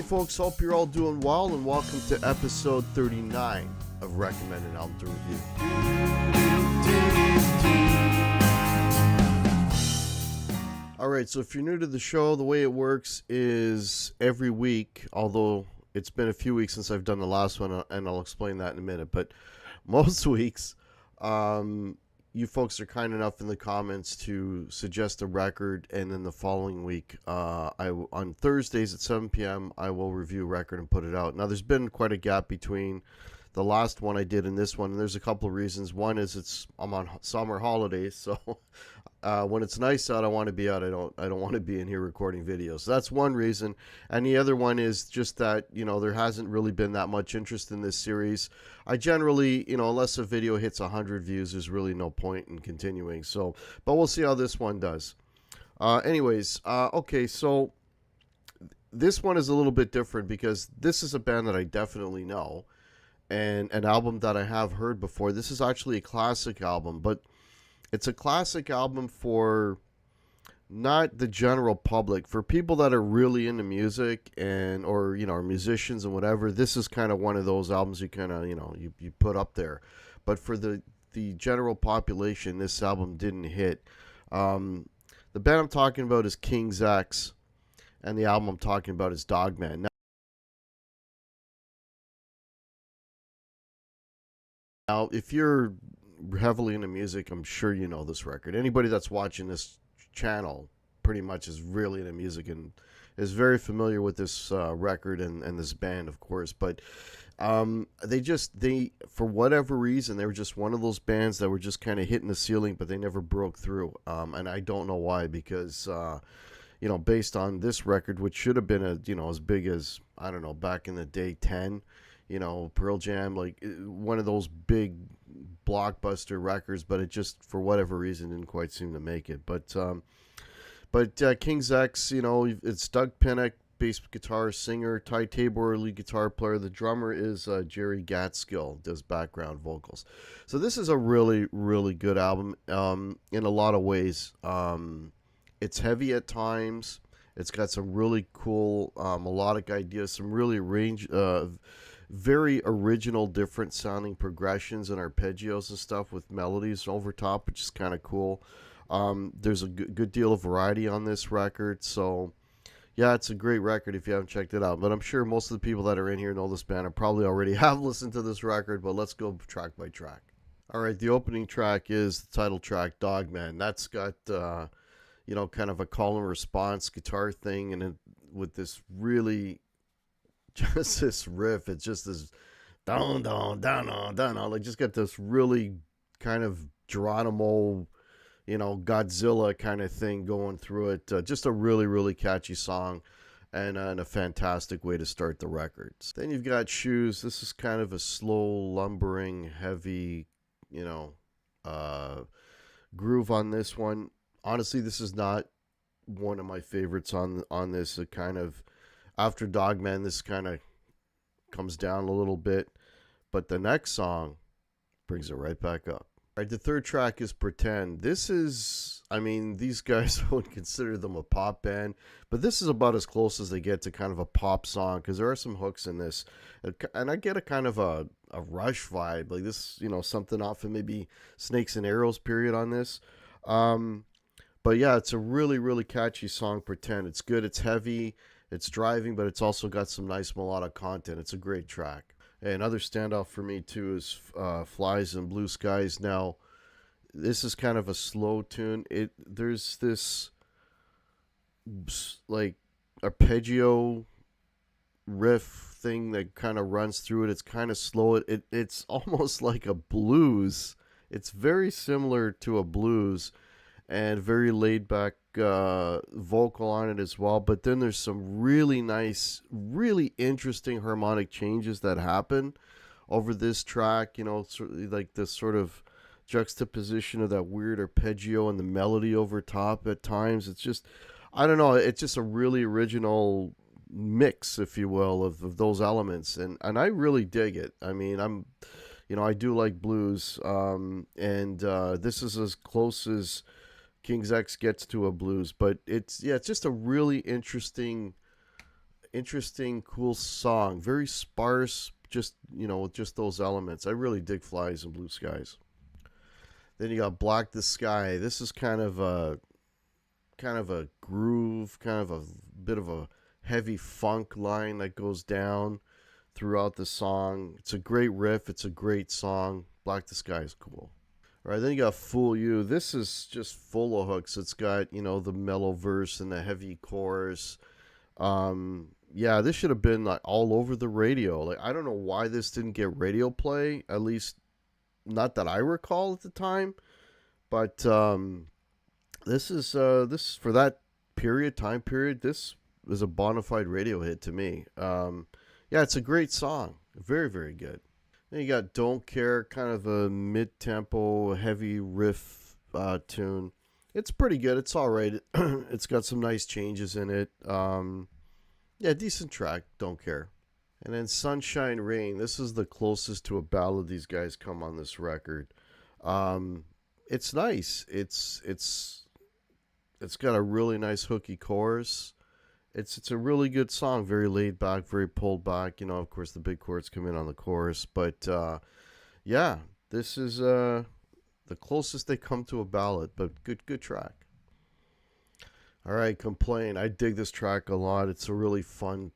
Hey folks, hope you're all doing well and welcome to episode 39 of Recommended Album to Review. Alright, so if you're new to the show, the way it works is every week, although it's been a few weeks since I've done the last one, and I'll explain that in a minute, but most weeks, you folks are kind enough in the comments to suggest a record, and then the following week, on Thursdays at 7 p.m., I will review a record and put it out. Now, there's been quite a gap between the last one I did and this one, and there's a couple of reasons. One is I'm on summer holidays, so when it's nice out, I want to be out. I don't want to be in here recording videos. So that's one reason. And the other one is just that, there hasn't really been that much interest in this series. I generally, unless a video hits 100 views, there's really no point in continuing. So, but we'll see how this one does. Okay, so this one is a little bit different because this is a band that I definitely know and an album that I have heard before. This is actually a classic album, but it's a classic album for not the general public. For people that are really into music or are musicians and whatever, this is kind of one of those albums you kind of, you put up there. But for the general population, this album didn't hit. The band I'm talking about is King's X, and the album I'm talking about is Dogman. Now, if you're heavily into music, I'm sure you know this record. Anybody that's watching this channel pretty much is really into music and is very familiar with this record and this band, of course. But they for whatever reason, they were just one of those bands that were just kind of hitting the ceiling, but they never broke through. And I don't know why, because based on this record, which should have been as big as, I don't know, back in the day, 10. Pearl Jam, like one of those big blockbuster records, but it just, for whatever reason, didn't quite seem to make it. But King's X, it's Doug Pinnick, bass guitar, singer, Ty Tabor, lead guitar player. The drummer is Jerry Gatskill, does background vocals. So this is a really, really good album in a lot of ways. It's heavy at times. It's got some really cool melodic ideas, some really very original, different sounding progressions and arpeggios and stuff with melodies over top, which is kind of cool. There's a good deal of variety on this record. So yeah, it's a great record if you haven't checked it out. But I'm sure most of the people that are in here know this band and probably already have listened to this record, but let's go track by track. All right, the opening track is the title track, Dogman. That's got, kind of a call and response guitar thing, and with this really just this riff. It's just this down, like just got this really kind of Geronimo, Godzilla kind of thing going through it. Just a really, really catchy song and a fantastic way to start the records. Then you've got Shoes. This is kind of a slow, lumbering, heavy, groove on this one. Honestly, this is not one of my favorites on this. It kind of, after Dogman, this kind of comes down a little bit, but the next song brings it right back up. All right, the third track is Pretend. This is, these guys would consider them a pop band, but this is about as close as they get to kind of a pop song, because there are some hooks in this, and I get a kind of a Rush vibe, like this, something off of maybe Snakes and Arrows period on this. But yeah, it's a really, really catchy song, Pretend. It's good, it's heavy, it's driving, but it's also got some nice melodic content. It's a great track. And another standout for me, too, is Flies in Blue Skies. Now, this is kind of a slow tune. There's this, like, arpeggio riff thing that kind of runs through it. It's kind of slow. It's almost like a blues. It's very similar to a blues, and very laid back vocal on it as well. But then there's some really nice, really interesting harmonic changes that happen over this track, like this sort of juxtaposition of that weird arpeggio and the melody over top at times. It's just, I don't know, it's just a really original mix, if you will, of those elements, and I really dig it. I do like blues, and this is as close as King's X gets to a blues, but it's just a really interesting interesting, cool song. Very sparse, just with just those elements. I really dig Flies and Blue Skies. Then you got Black the Sky. This is kind of a groove, kind of a bit of a heavy funk line that goes down throughout the song. It's a great riff. It's a great song. Black the Sky is cool. All right, then you got Fool You. This is just full of hooks. It's got, the mellow verse and the heavy chorus. Yeah, this should have been like all over the radio. Like, I don't know why this didn't get radio play, at least not that I recall at the time. But this for that time period, this was a bona fide radio hit to me. Yeah, it's a great song. Very, very good. Then you got Don't Care, kind of a mid-tempo, heavy riff tune. It's pretty good. It's all right. It's got some nice changes in it. Yeah, decent track. Don't Care. And then Sunshine Rain. This is the closest to a ballad these guys come on this record. It's nice. It's got a really nice hooky chorus. It's a really good song, very laid back, very pulled back. Of course, the big chords come in on the chorus, but yeah, this is the closest they come to a ballad, but good track. All right, Complain. I dig this track a lot. It's a really fun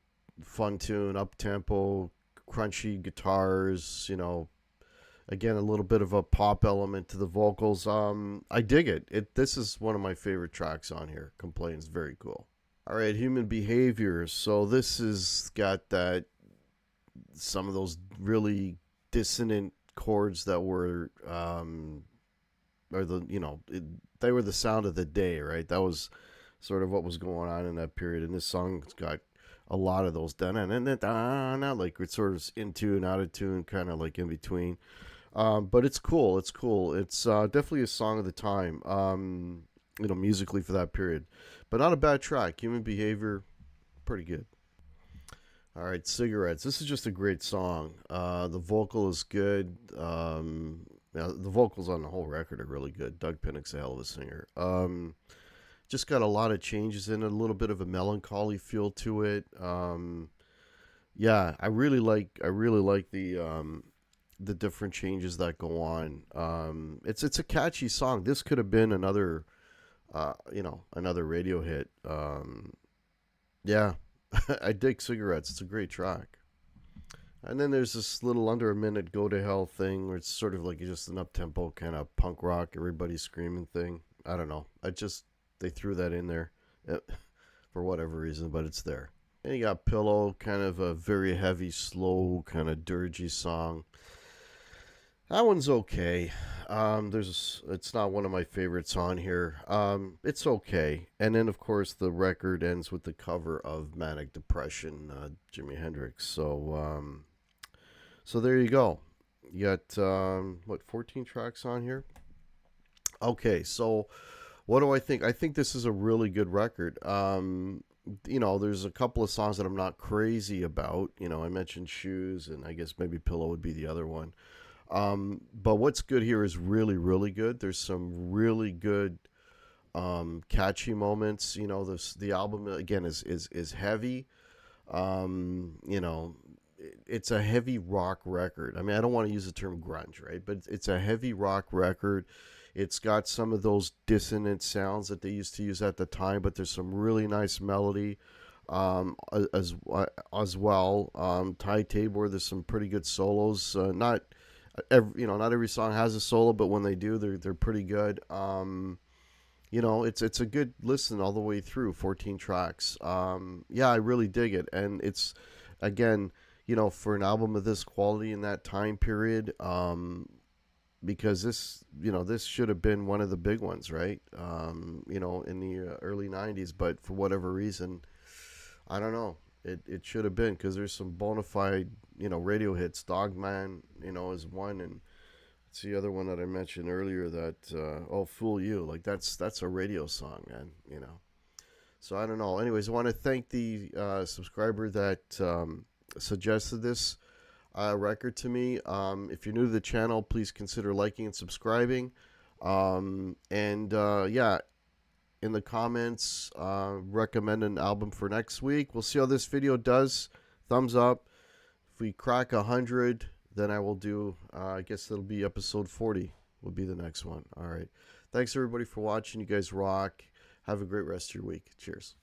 tune, up tempo, crunchy guitars. Again, a little bit of a pop element to the vocals. I dig it. This is one of my favorite tracks on here. Complain is very cool. All right, Human Behavior. So this has got some of those really dissonant chords that were, they were the sound of the day, right? That was sort of what was going on in that period. And this song's got a lot of those, like it's sort of in tune, out of tune, kind of like in between. But it's cool. It's cool. It's definitely a song of the time. Musically for that period, but not a bad track. Human Behavior, pretty good. All right, Cigarettes. This is just a great song. The vocal is good. The vocals on the whole record are really good. Doug Pinnick's a hell of a singer. Just got a lot of changes in it, a little bit of a melancholy feel to it. Yeah, I really like the different changes that go on. It's a catchy song. This could have been another radio hit. Yeah, I dig Cigarettes. It's a great track. And then there's this little under a minute Go to Hell thing where it's sort of like just an up-tempo kind of punk rock, everybody screaming thing. I don't know. They threw that in there for whatever reason, but it's there. And you got Pillow, kind of a very heavy, slow, kind of dirgy song. That one's okay. It's not one of my favorites on here. It's okay. And then, of course, the record ends with the cover of Manic Depression, Jimi Hendrix. So there you go. You got 14 tracks on here. Okay, so what do I think? I think this is a really good record. There's a couple of songs that I'm not crazy about. I mentioned Shoes, and I guess maybe Pillow would be the other one. But what's good here is really, really good. There's some really good, catchy moments. The album again is heavy. It's a heavy rock record. I mean, I don't want to use the term grunge, right? But it's a heavy rock record. It's got some of those dissonant sounds that they used to use at the time, but there's some really nice melody, as well. Ty Tabor, there's some pretty good solos. Not every song has a solo, but when they do, they're pretty good. It's a good listen all the way through. 14 tracks. Yeah, I really dig it, and it's again, for an album of this quality in that time period, because this should have been one of the big ones, right? In the early 90s, but for whatever reason, I don't know. It should have been, because there's some bona fide, radio hits. Dogman, is one, and it's the other one that I mentioned earlier that, Fool You. Like, that's a radio song, man, So I don't know. Anyways, I want to thank the subscriber that suggested this record to me. If you're new to the channel, please consider liking and subscribing. Yeah, in the comments. Recommend an album for next week. We'll see how this video does. Thumbs up. If we crack 100, then I will do, I guess it'll be episode 40 will be the next one. All right. Thanks, everybody, for watching. You guys rock. Have a great rest of your week. Cheers.